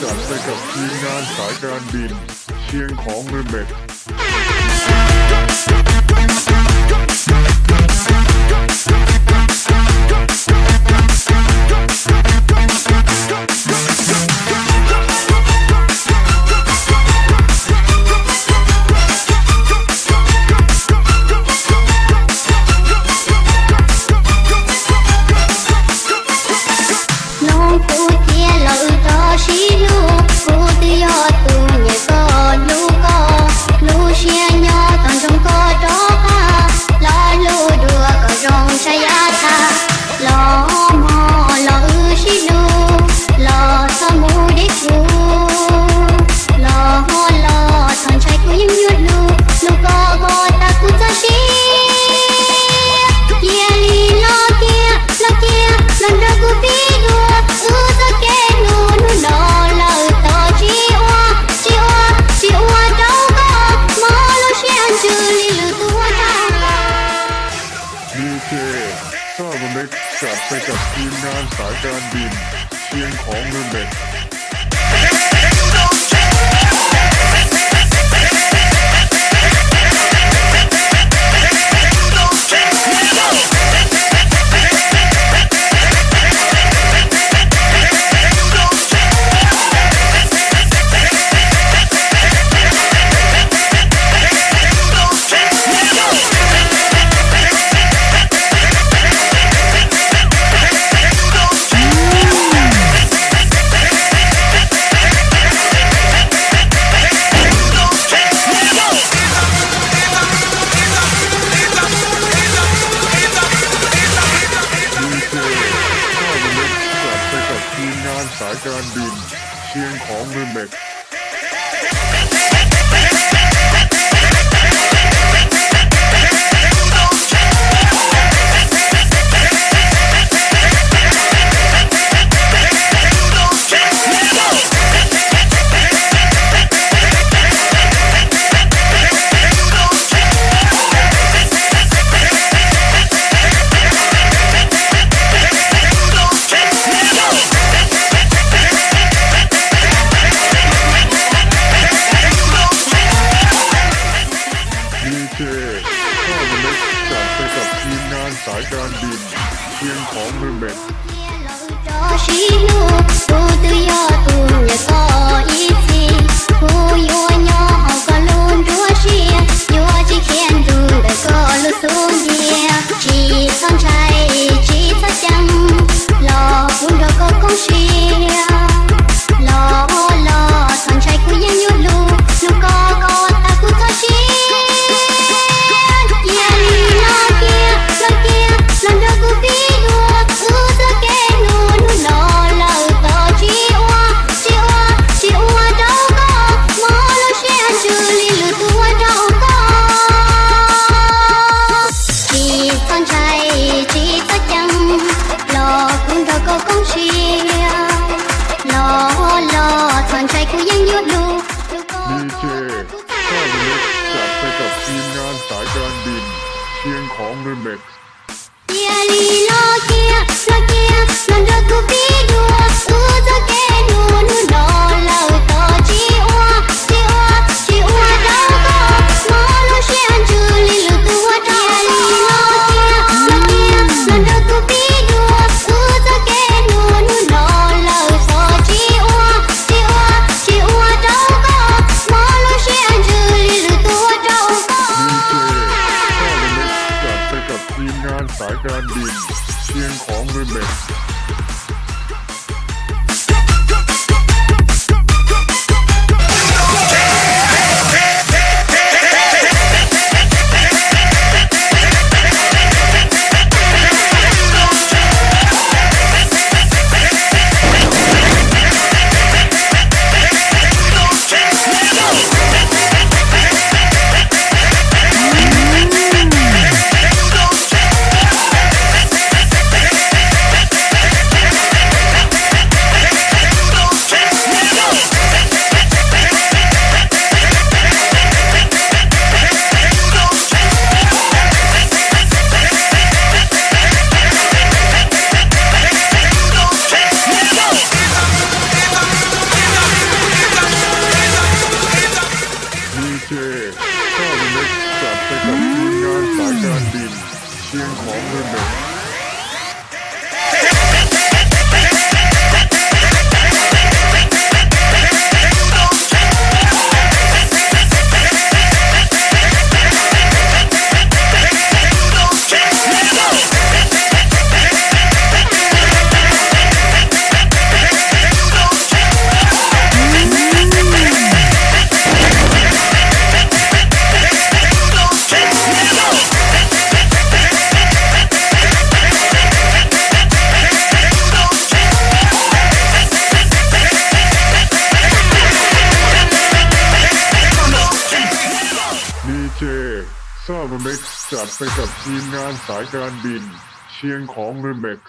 จัดไปกับทีมงานสายการบินเชียงของเรือเม็ดข้าวมันเล็กจัดไปกับทีมงานสายการบินเชียงของเรือเม็ดทีมงานสายการบินเชียงของเรือเม็ดข้าวมันเล็กจัดไปกับทีมงานสายการบินเชียงของเรือเม็ดดีเจข้าวมันเล็กจัดไปกับทีมงานสายการบินเชียงของเรือเม็ดทีมงานสายการบินเชียงของเรือเม็ด เจข้าวเล็กจัดไปกับทีมงานสายการบินเชียงของเรเม็ก ดีเจซาบเม็กจัดไปกับทีมงานสายการบินเชียงของเรเม็ก